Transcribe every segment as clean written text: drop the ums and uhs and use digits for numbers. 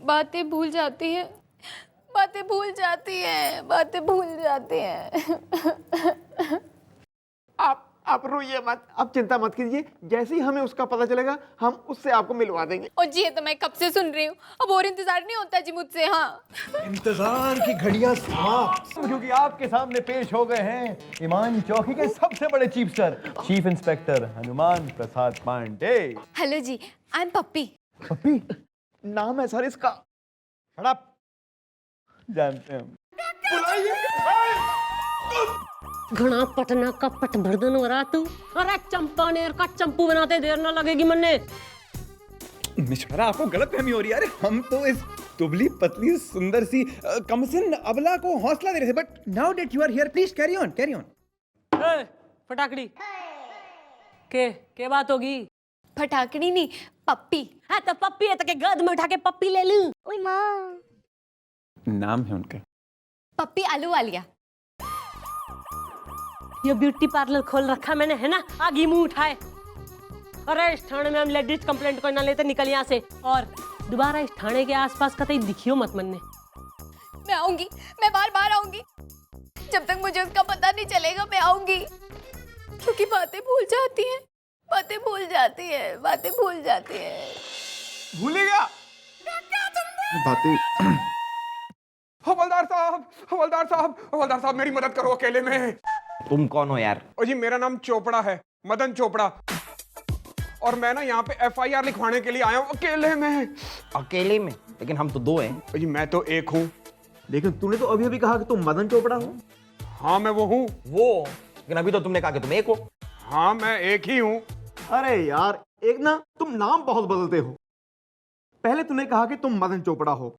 बातें भूल जाती हैं, बातें भूल जाती हैं, बातें भूल जाती हैं। आप रोइए मत, आप चिंता मत कीजिए। जैसे ही हमें उसका पता चलेगा हम उससे आपको मिलवा देंगे। और जी ये तो मैं कब से सुन रही हूँ, अब और इंतजार नहीं होता जी मुझसे। हाँ, इंतजार की घड़ियां समाप्त, क्योंकि आपके सामने पेश हो गए हैं ईमान चौकी के सबसे बड़े चीफस्टर, chief inspector Hanuman Prasad Pandey. Hello जी, आई एम पप्पी। पप्पी नाम है सर इसका। हड़प जानते हैं हम। घना पटना का पटवर्धन हो रहा तू। अरे चंपानेर का चंपू बनाते देर ना लगेगी मन्ने। मिश्रा आपको गलतफहमी हो रही है। अरे हम तो इस दुबली पतली सुंदर सी कमसिन अबला को हौसला दे रहे थे, but now that you are here please carry on carry on. फटाकड़ी के बात होगी? फटाकड़ी नहीं, पप्पी। हाँ तो पप्पी है तो के गोद में उठा के पप्पी ले लूं। ओए माँ, नाम है उनका पप्पी आलू वालिया। ये ब्यूटी पार्लर खोल रखा मैंने, है ना? आगे मुंह उठाए। अरे इस थाने में हम लेडीज कंप्लेंट कोई ना लेते, निकल यहाँ से। और दोबारा इस थाने के आसपास कतई दिखियो मत मन्ने। मैं आऊंगी, मैं बार बार आऊंगी। जब तक मुझे उसका पता नहीं चलेगा मैं आऊंगी, क्योंकि बातें भूल जाती हैं, बातें भूल जाती हैं, बातें भूल जाती हैं। भूलेगा बातें। हवलदार साहब, हवलदार साहब, हवलदार साहब मेरी मदद करो अकेले में। तुम कौन हो यार? ओ जी मेरा नाम चोपड़ा है, मदन चोपड़ा। और मैं ना यहाँ पे एफआईआर लिखवाने के लिए आया हूँ अकेले में। अकेले में? लेकिन हम तो दो हैं। ओ जी मैं तो एक हूँ। लेकिन तूने तो अभी अभी कहा कि तुम मदन चोपड़ा हो। हाँ मैं वो हूँ। वो लेकिन अभी तो तुमने कहा कि तुम एक हो। हाँ मैं एक ही हूँ। अरे यार एक ना तुम नाम बहुत बदलते हो। पहले तूने कहा कि तुम मदन चोपड़ा हो,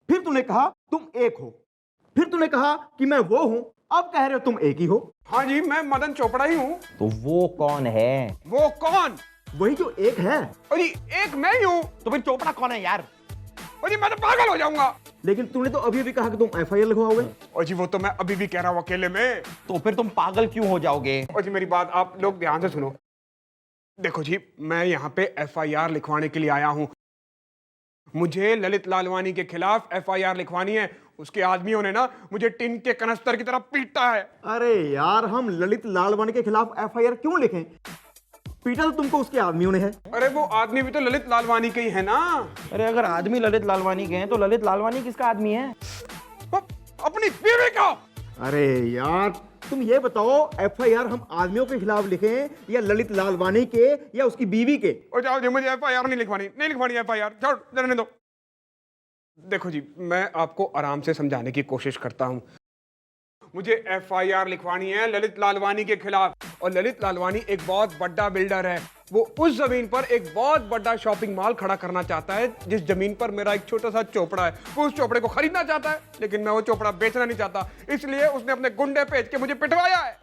फिर तूने कहा तुम एक हो, फिर तूने कहा कि मैं वो हूं, अब कह रहे हो तुम एक ही हो। हाँ जी मैं मदन चोपड़ा ही हूँ। तो वो कौन है? वो कौन? वही जो एक है। ओ जी एक मैं ही हूँ। तो फिर चोपड़ा कौन है यार? ओ जी मैं तो पागल हो जाऊंगा। लेकिन तूने तो अभी अभी कहा कि तुम एफआईआर लिखवाओगे। ओ जी वो तो मैं अभी भी कह रहा हूँ अकेले में। तो फिर तुम पागल क्यों हो जाओगे? ओ जी मेरी बात आप लोग ध्यान से सुनो। देखो जी मैं यहाँ पे एफआईआर लिखवाने के लिए आया हूँ। मुझे ललित लालवानी के खिलाफ एफआईआर लिखवानी है। उसके आदमियों ने ना मुझे टिन के कनस्तर की तरह पीटा है। अरे यार हम ललित लालवानी के खिलाफ एफआईआर क्यों लिखें? पीटा तो तुमको उसके आदमियों ने है। अरे वो आदमी भी तो ललित लालवानी के ही है ना। अरे अगर आदमी ललित लालवानी के हैं तो ललित लालवानी किसका आदमी है? अपनी बीवी का। अरे यार तुम ये बताओ एफआईआर हम आदमियों के खिलाफ लिखें या ललित लालवानी के या उसकी बीवी के? ओ जाओ जी मुझे एफआईआर नहीं लिखवानी एफआईआर छोड़ रहने दो। देखो जी मैं आपको आराम से समझाने की कोशिश करता हूँ। मुझे एफआईआर लिखवानी है ललित लालवानी के खिलाफ। और ललित लालवानी एक बहुत बड़ा बिल्डर है। वो उस जमीन पर एक बहुत बड़ा शॉपिंग मॉल खड़ा करना चाहता है जिस जमीन पर मेरा एक छोटा सा चोपड़ा है। वो उस चोपड़े को खरीदना चाहता है, लेकिन मैं वो चोपड़ा बेचना नहीं चाहता, इसलिए उसने अपने गुंडे भेज के मुझे पिटवाया है।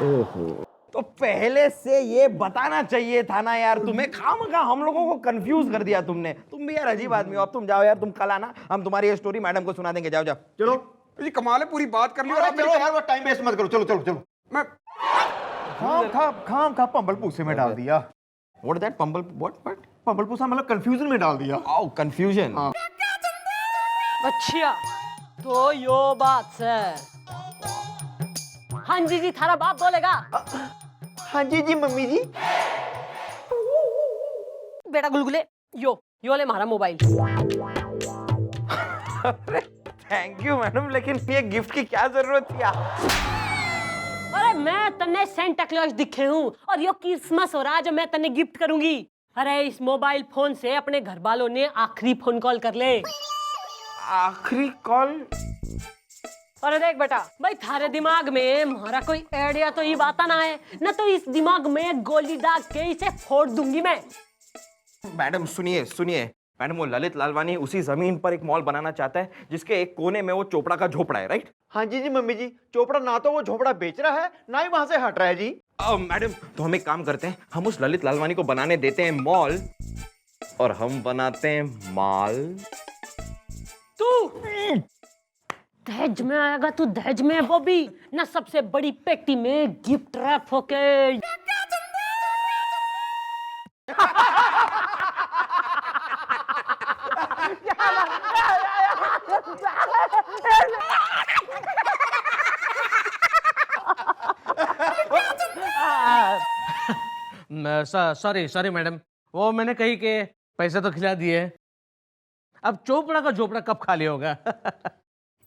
ओहो, तो पहले से ये बताना चाहिए था ना यार तुम्हें। खामखा हम लोगों को कंफ्यूज कर दिया तुमने। तुम भी यार अजीब आदमी हो। अब तुम जाओ यार, तुम कल आना, हम तुम्हारी ये स्टोरी मैडम को सुना देंगे। जाओ जाओ चलो जी कमाल है, पूरी बात कर ली और आप चलो यार वो टाइम वेस्ट मत करो। चलो चलो चलो। मैं खाम खा पंबल पूसे में डाल दिया। व्हाट दैट पंबल व्हाट पंबल पूसा मतलब कंफ्यूजन में डाल दिया। ओह कंफ्यूजन। अच्छा तो यो बात है। हाँ जी थारा बाप बोलेगा। हाँ जी मम्मी जी। बेटा गुलगुले यो ले हमारा मोबाइल। थैंक यू मैडम, लेकिन ये गिफ्ट की क्या जरूरत थी? अरे मैं तन्ने सेंटा क्लॉज दिखे हूँ और यो क्रिसमस हो रहा जो मैं तन्ने गिफ्ट करूंगी। अरे इस मोबाइल फोन से अपने घर वालों ने आखिरी फोन कॉल कर ले। आखिरी कॉल? अरे देख बेटा भाई, थारे दिमाग में हमारा कोई आइडिया तो ये बात ना है ना, तो इस दिमाग में गोली दाग के इसे फोड़ दूंगी मैं। मैडम सुनिए सुनिए मैडम, वो ललित लालवानी उसी जमीन पर एक मॉल बनाना चाहता है जिसके एक कोने में वो चोपड़ा का झोपड़ा है, राइट? हाँ जी मम्मी जी। चोपड़ा ना तो वो झोपड़ा बेच रहा है ना ही वहां से हट रहा है जी। मैडम तो हम एक काम करते हैं, हम उस ललित लालवानी को बनाने देते हैं मॉल और हम बनाते हैं माल। तू दहेज में आएगा, तू दहेज में वो भी ना सबसे बड़ी पेटी में गिफ्ट रैप होके। सॉरी सॉरी मैडम, वो मैंने कही कि पैसे तो खिला दिए, अब चोपड़ा का झोपड़ा कब खाली होगा?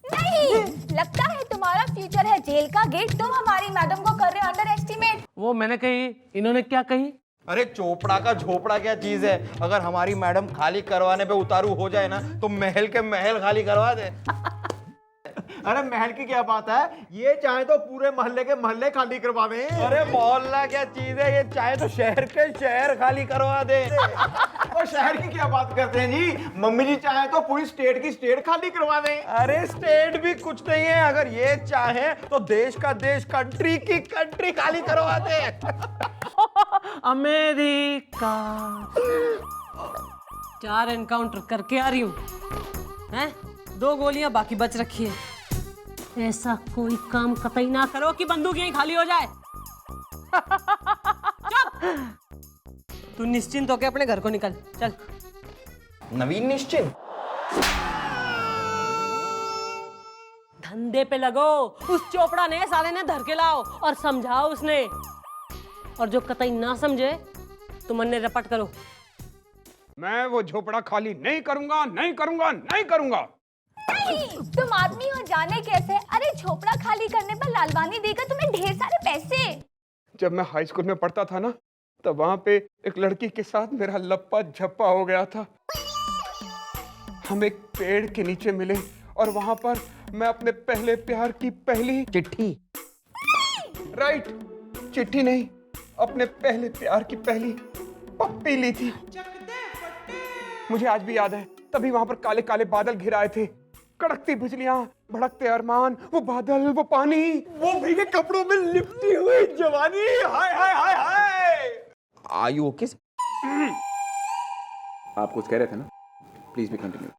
नहीं, लगता है तुम्हारा फ्यूचर है जेल का गेट। तुम हमारी मैडम को कर रहे हो अंडर एस्टिमेट। वो मैंने कही, इन्होंने क्या कही? अरे चोपड़ा का झोपड़ा क्या चीज है? अगर हमारी मैडम खाली करवाने पे उतारू हो जाए ना तो महल के महल खाली करवा दे। अरे महल की क्या बात है, ये चाहे तो पूरे मोहल्ले के मोहल्ले खाली करवा दें। अरे मोहल्ला क्या चीज है, ये चाहे तो शहर के शहर खाली करवा दे। और शहर की क्या बात करते हैं जी, मम्मी जी चाहे तो पूरी स्टेट की स्टेट खाली करवा दें। अरे स्टेट भी कुछ नहीं है, अगर ये चाहे तो देश का देश, कंट्री की कंट्री खाली करवा दे। अमेरिका। 4 एनकाउंटर करके आ रही हूँ, हैं? 2 गोलियां बाकी बच रखी है। ऐसा कोई काम कतई ना करो कि बंदूक यहीं खाली हो जाए। चुप! तू निश्चिंत होके अपने घर को निकल, चल। नवीन निश्चिंत धंधे पे लगो। उस चोपड़ा ने साले ने धर के लाओ और समझाओ उसने, और जो कतई ना समझे तो मन ने रपट करो। मैं वो झोपड़ा खाली नहीं करूंगा, नहीं करूंगा, नहीं करूंगा। नहीं, तुम आदमी हो जाने कैसे? अरे झोपड़ा खाली करने पर लालवानी देगा तुम्हें ढेर सारे पैसे। जब मैं हाई स्कूल में पढ़ता था ना, तब वहां पे एक लड़की के साथ मेरा लप्पा झप्पा हो गया था। हम एक पेड़ के नीचे मिले और वहां पर मैं अपने पहले प्यार की पहली चिट्ठी, राइट, चिट्ठी नहीं, अपने पहले प्यार की पहली पप्पी ली थी। मुझे आज भी याद है, तभी वहां पर काले काले बादल घिर आए थे, कड़कती बिजलियां, भड़कते अरमान, वो बादल, वो पानी, वो भीगे कपड़ों में लिपटी हुई जवानी। हाय हाय हाय हाय। आयु ओके? आप कुछ कह रहे थे ना, प्लीज बी कंटिन्यू।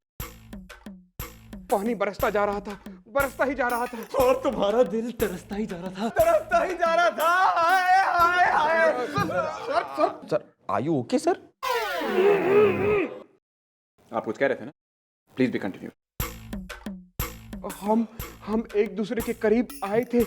पानी बरसता जा रहा था, बरसता ही जा रहा था, और तुम्हारा दिल तरसता ही जा रहा था, तरसता ही जा रहा था। हाय हाय हाय। सर आयु ओके सर? आप कुछ कह रहे थे ना, प्लीज बी कंटिन्यू। हम एक दूसरे के करीब आए थे,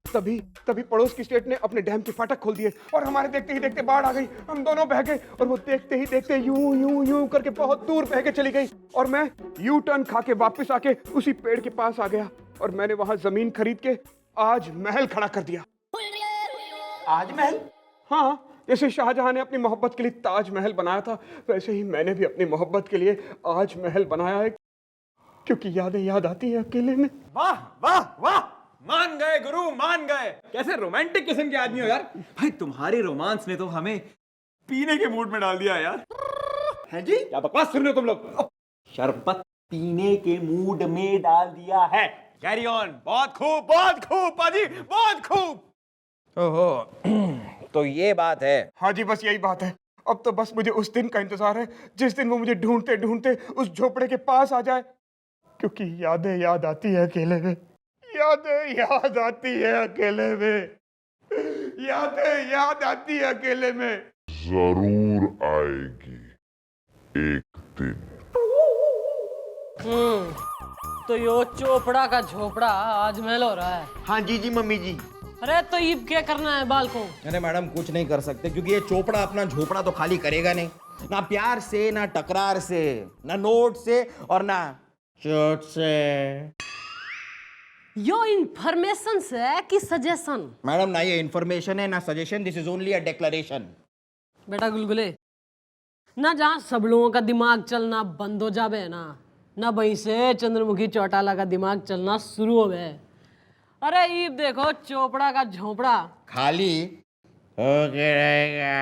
तभी पड़ोस की स्टेट ने अपने डैम के फाटक खोल दिए और हमारे देखते ही देखते बाढ़ आ गई। हम दोनों बह गए और वो देखते ही देखते यूं यूं यूं करके बहुत दूर बह के चली गई और मैं यू टर्न खा के वापस आके उसी पेड़ के पास आ गया और मैंने वहां जमीन खरीद के आज महल खड़ा कर दिया। आज महल? हाँ, जैसे शाहजहां ने अपनी मोहब्बत के लिए ताजमहल बनाया था, वैसे ही मैंने भी अपनी मोहब्बत के लिए आज महल बनाया है, क्योंकि यादें याद आती है अकेले में। वाह वाह वाह, मान गए गुरु, मान गए। कैसे रोमांटिक किस्म के आदमी हो यार। भाई तुम्हारी रोमांस ने तो हमें पीने के मूड में डाल दिया यार। हैं जी? क्या बकवास सुन रहे हो तुम लोग? शरबत पीने के मूड में डाल दिया है। Carry on. बहुत खूब पाजी, बहुत खूब। ओहो, तो ये बात है। हाँ जी, बस यही बात है। अब तो बस मुझे उस दिन का इंतजार है जिस दिन वो मुझे ढूंढते ढूंढते उस झोपड़े के पास आ जाए, क्योंकि यादें याद आती है अकेले में, यादें याद आती है अकेले में, यादें याद आती है अकेले में। जरूर आएगी एक दिन। तो यो चोपड़ा का झोपड़ा आज महल हो रहा है। हाँ जी जी मम्मी जी। अरे तो ये क्या करना है बाल को? अरे मैडम कुछ नहीं कर सकते, क्योंकि ये चोपड़ा अपना झोपड़ा तो खाली करेगा नहीं, ना प्यार से, ना टकरार से, ना नोट से और ना चोट से। यो इंफॉर्मेशन है कि सजेशन? मैडम ना ये इंफॉर्मेशन है ना suggestion, this is only a declaration. बेटा गुलगुले, ना जहाँ सब लोगों का दिमाग चलना बंद हो जावे ना वहीं से चंद्रमुखी चौटाला का दिमाग चलना शुरू हो गए। अरे ये देखो चोपड़ा का झोपड़ा खाली होके रहेगा।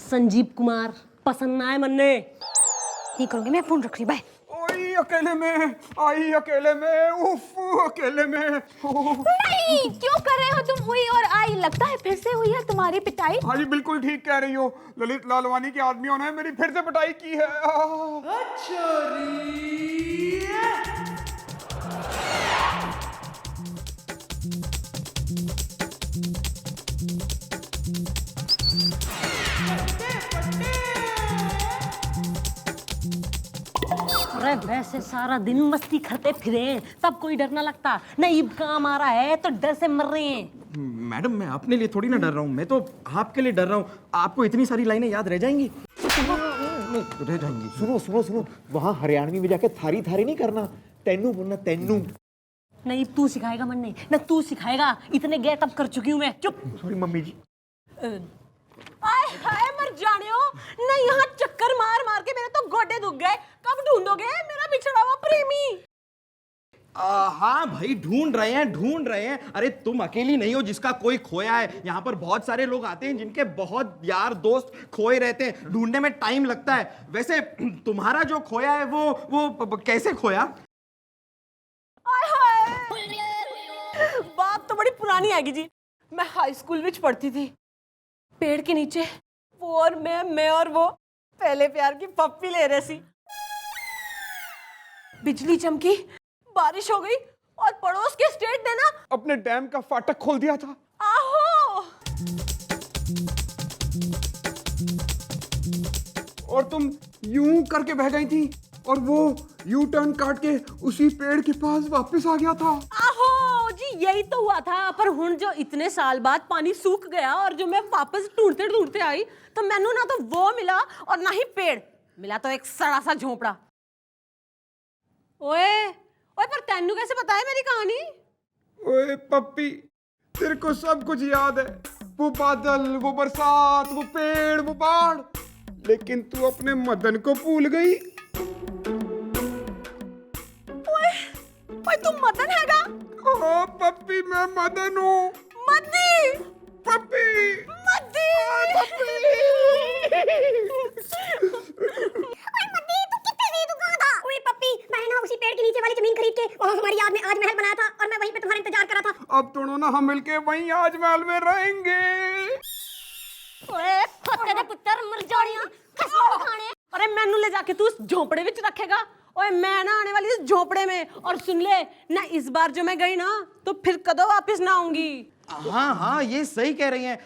संजीव कुमार पसंद ना है मन्ने। नहीं करूंगी मैं, फोन रख रही, बाय। आई अकेले में, आई अकेले में, उफ अकेले में। नहीं, क्यों कर रहे हो तुम हुई और आई? लगता है फिर से हुई है तुम्हारी पिटाई। हाँ जी, बिल्कुल ठीक कह रही हो। ललित लालवानी के आदमियों ने मेरी फिर से पिटाई की है। अरे वैसे सारा दिन मस्ती करते फिरे तब कोई डर ना लगता, नहीं काम आ रहा है तो डर से मर रहे हैं। मैडम मैं अपने लिए थोड़ी ना डर रहा हूँ, मैं तो आपके लिए डर रहा हूँ। आपको इतनी सारी लाइनें याद रह जाएंगी? रह जाएंगी। सुनो सुनो सुनो, वहां हरियाणवी में जाके थारी थारी नहीं करना, तेनू बोलना तेनू। नहीं तू सिखाएगा मन नहीं ना, तू सिखाएगा, इतने गेट अप कर चुकी हूँ मैं। चुप। सॉरी मम्मी जी। आय हाय मर जाने हो, नहीं यहाँ चक्कर मार मार के मेरे तो गोडे दुख गए। कब ढूंढोगे मेरा बिछड़ा हुआ प्रेमी? हाँ भाई ढूंढ रहे हैं। अरे तुम अकेली नहीं हो जिसका कोई खोया है, यहाँ पर बहुत सारे लोग आते हैं जिनके बहुत यार दोस्त खोए रहते हैं, ढूंढने में टाइम लगता है। वैसे तुम्हारा जो खोया है वो कैसे खोया? आय हाय बात तो बड़ी पुरानी आएगी जी। मैं हाई स्कूल में पढ़ती थी, पेड़ के नीचे वो और मैं और वो पहले प्यार की पप्पी ले रहे सी। बिजली चमकी, बारिश हो गई और पड़ोस के स्टेट ने ना अपने डैम का फाटक खोल दिया था। आहो और तुम यूं करके बह गई थी और वो यू टर्न काट के उसी पेड़ के पास वापस आ गया था। आहो जी यही तो हुआ था। पर हुन जो इतने साल बाद पानी सूख गया और जो मैं वापस ढूंढते ढूंढते आई तो मैनू ना तो वो मिला और ना ही पेड़ मिला, तो एक सड़ा सा झोंपड़ा। ओए ओए पर तेनू कैसे पता है मेरी कहानी? ओए पप्पी, तेरे को सब कुछ याद है, वो बादल, वो बरसात, वो पेड़, वो बाढ़, लेकिन तू अपने मदन को भूल गई। ओए तू मदन हैगा? ओ पप्पी मैं मदन हूँ। मद्दी पप्पी मद्दी उसी पेड़ के नीचे वाली जमीन खरीद के वहाँ हमारी याद में आज महल बनाया था और मैं वहीं पे तुम्हारा इंतजार कर रहा था। अब दोनों ना हम मिलके वहीं आज महल में रहेंगे। ओए फत्ते दे पुत्तर मर जानिया खसम खाने। अरे मैनू ले जाके तू उस झोंपड़े विच रखेगा? ओए मैं ना आने वाली इस झोंपड़े में, और सुन ले ना इस बार जो मैं गई ना तो फिर कदों वापस ना आऊंगी। हाँ ये सही कह रही हैं।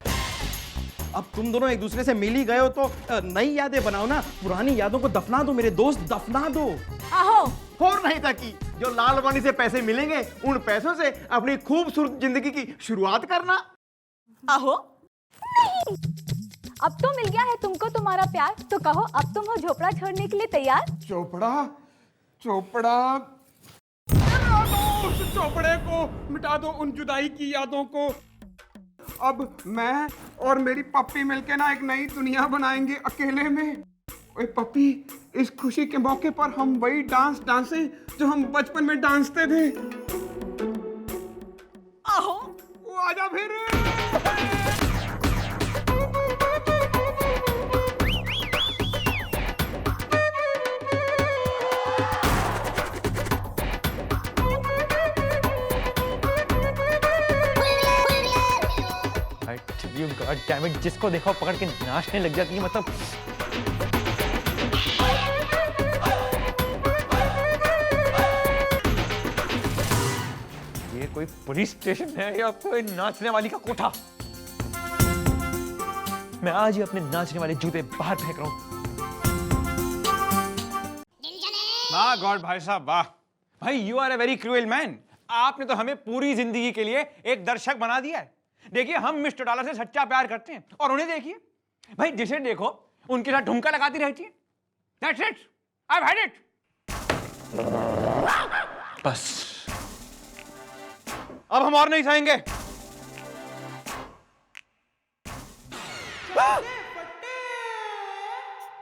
अब तुम दोनों एक दूसरे से मिल ही गए हो तो नई यादें बनाओ ना, पुरानी यादों को दफना दो मेरे दोस्त, दफना दो। आहो और नहीं था कि जो लाल वानी से पैसे मिलेंगे उन पैसों से अपनी खूबसूरत जिंदगी की शुरुआत करना। आहो अब तो मिल गया है तुमको तुम्हारा प्यार, तो कहो अब तुम हो झोपड़ा छोड़ने के लिए तैयार? चोपड़ा चोपड़ा मिटा दो उस चोपड़े को, मिटा दो उन जुदाई की यादों को। अब मैं और मेरी पप्पी मिलके ना एक नई दुनिया बनाएंगे अकेले में। ओए पप्पी, इस खुशी के मौके पर हम वही डांस डांसें जो हम बचपन में डांसते थे। आहो वो आजा फिर। गॉड डैम इट, जिसको देखो पकड़ के नाचने लग जाती है। मतलब ये कोई पुलिस स्टेशन है या कोई नाचने वाली का कोठा? मैं आज ही अपने नाचने वाले जूते बाहर फेंक रहा हूं। वाह गॉड भाई साहब वाह। भाई you are a very cruel man. आपने तो हमें पूरी जिंदगी के लिए एक दर्शक बना दिया है। देखिए हम मिस्टर डॉलर से सच्चा प्यार करते हैं और उन्हें देखिए भाई, जिसे देखो उनके साथ ठुमका लगाती रहती है। That's it. I've had it. बस अब हम और नहीं सहेंगे।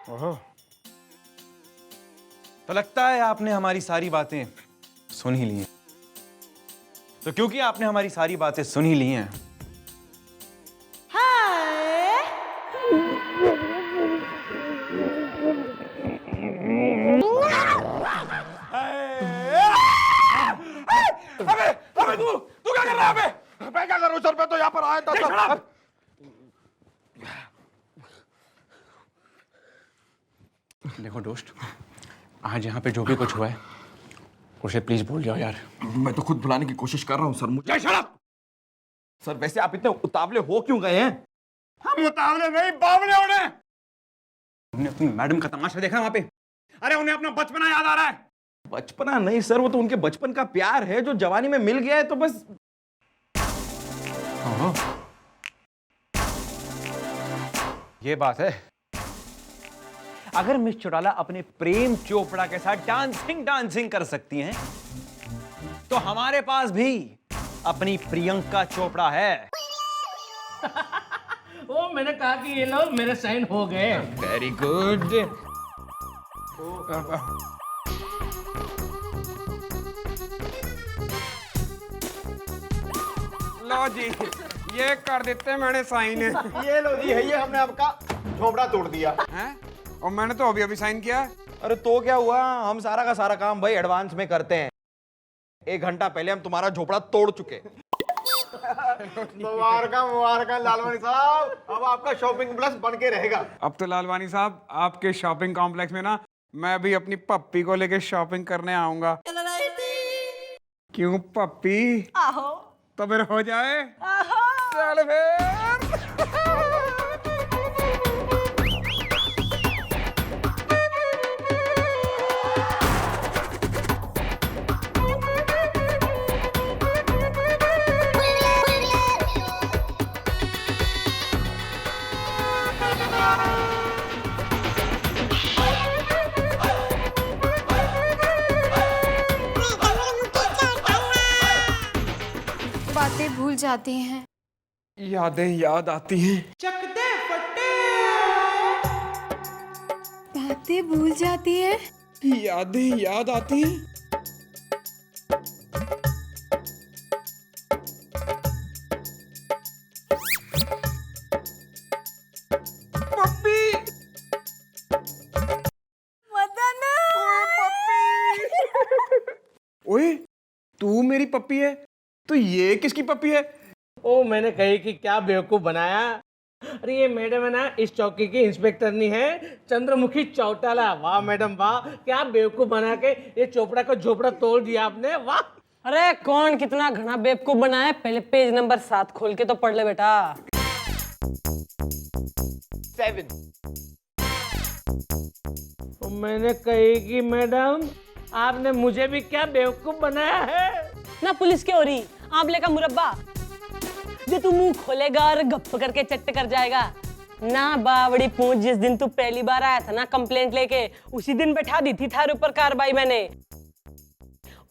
ओहो, तो लगता है आपने हमारी सारी बातें सुन ही ली हैं। तो क्योंकि आपने हमारी सारी बातें सुन ही ली हैं, अबे तू क्या कर रहा है? मैं क्या करूं सर, मैं तो यहाँ पर आया था। देखो दोस्त, आज यहाँ पे जो भी कुछ हुआ है उसे प्लीज भूल जाओ यार। मैं तो खुद भुलाने की कोशिश कर रहा हूँ सर। मुझे सर वैसे आप इतने उतावले हो क्यों गए हैं? हम उतावले नहीं, बावले होने। हमने अपनी मैडम का तमाशा देखा वहां पे। अरे उन्हें अपना बचपना याद आ रहा है। बचपना नहीं सर, वो तो उनके बचपन का प्यार है जो जवानी में मिल गया है, तो बस। ये बात है। अगर मिस चौटाला अपने प्रेम चोपड़ा के साथ डांसिंग कर सकती हैं, तो हमारे पास भी अपनी प्रियंका चोपड़ा है। वो मैंने कहा कि ये लो मेरे साइन हो गए। Very good. लो जी, ये कर देते हैं मैंने साइन। ये लो जी, है ये हमने आपका झोपड़ा तोड़ दिया। हैं? और मैंने तो अभी अभी साइन किया है। अरे तो क्या हुआ, हम सारा का सारा काम भाई एडवांस में करते हैं। 1 घंटा पहले हम तुम्हारा झोपड़ा तोड़ चुके। मुबारक लालवानी साहब, अब आपका शॉपिंग प्लस बन के रहेगा। अब तो लालवानी साहब, आपके शॉपिंग कॉम्प्लेक्स में ना मैं भी अपनी पप्पी को लेके शॉपिंग करने आऊंगा। क्यों पप्पी? आहो। तो फिर हो जाए। चल फिर। बातें भूल जाती हैं, यादें याद आती हैं। बातें भूल जाती हैं। यादें याद आती हैं। पप्पी। मदन। ओए, तू मेरी पप्पी है, तो ये किसकी पप्पी है? ओ मैंने कही कि क्या बेवकूफ बनाया। अरे ये मैडम है ना, इस चौकी की इंस्पेक्टरनी है, चंद्रमुखी चौटाला। वाह मैडम वाह, क्या बेवकूफ बना के ये चोपड़ा को झोपड़ा तोड़ दिया आपने, वाह। अरे कौन कितना घना बेवकूफ बनाया, पहले पेज नंबर 7 खोल के तो पढ़ ले बेटा। 7। तो मैंने कही कि मैडम आपने मुझे भी क्या बेवकूफ बनाया है। ना पुलिस के ओरी आंवले का मुरब्बा जो तू मुंह खोलेगा और गप करके चट्ट कर जाएगा। ना बावड़ी पूंछ, जिस दिन तू पहली बार आया था ना कंप्लेंट लेके, उसी दिन बैठा दी थी थारे ऊपर कार्रवाई मैंने।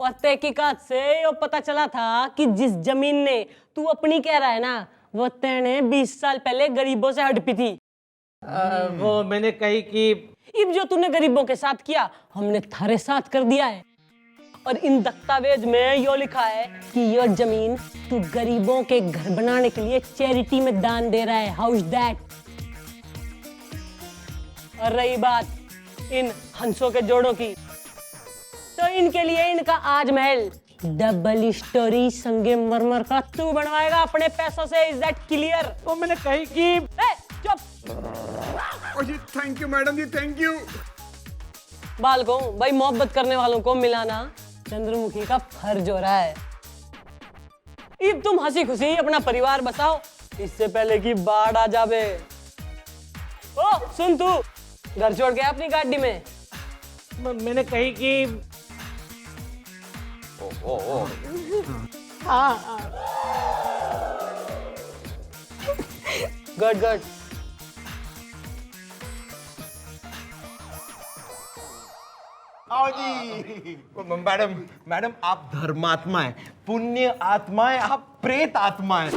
और तहकीकात से ये पता चला था कि जिस जमीन ने तू अपनी कह रहा है ना, वो तेने 20 साल पहले गरीबों से हड़पी थी। वो मैंने कही कि इब जो तूने गरीबों के साथ किया, हमने थारे साथ कर दिया है। और इन दस्तावेज में यो लिखा है कि ये जमीन तू गरीबों के घर बनाने के लिए चैरिटी में दान दे रहा है। How is that? और रही बात इन हंसों के जोड़ों की, तो इनके लिए इनका आज महल डबल स्टोरी संगे मरमर का तू बनवाएगा अपने पैसों से। Is that clear? तो मैंने कही कि चुप। जी थैंक यू मैडम जी, थैंक यू। बालकों, भाई मोहब्बत करने वालों को मिलाना चंद्रमुखी का फर्ज हो रहा है। अब तुम हंसी खुशी अपना परिवार बसाओ, इससे पहले कि बाढ़ आ जावे। ओ सुन, तू घर छोड़ गया अपनी गाड़ी में? मैंने कही कि गुड गुड। आओ जी। मैडम आप धर्मात्मा है, पुण्य आत्मा है, आप प्रेत आत्मा है।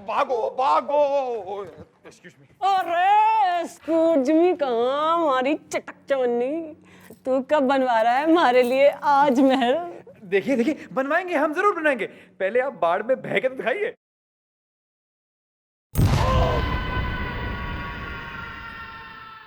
भागो भागो। Excuse me. अरे एक्सक्यूज मी कहाँ, हमारी चटक चवन्नी, तू कब बनवा रहा है हमारे लिए आज महल? देखिए देखिए, बनवाएंगे, हम जरूर बनाएंगे। पहले आप बाढ़ में बह के तो दिखाइए।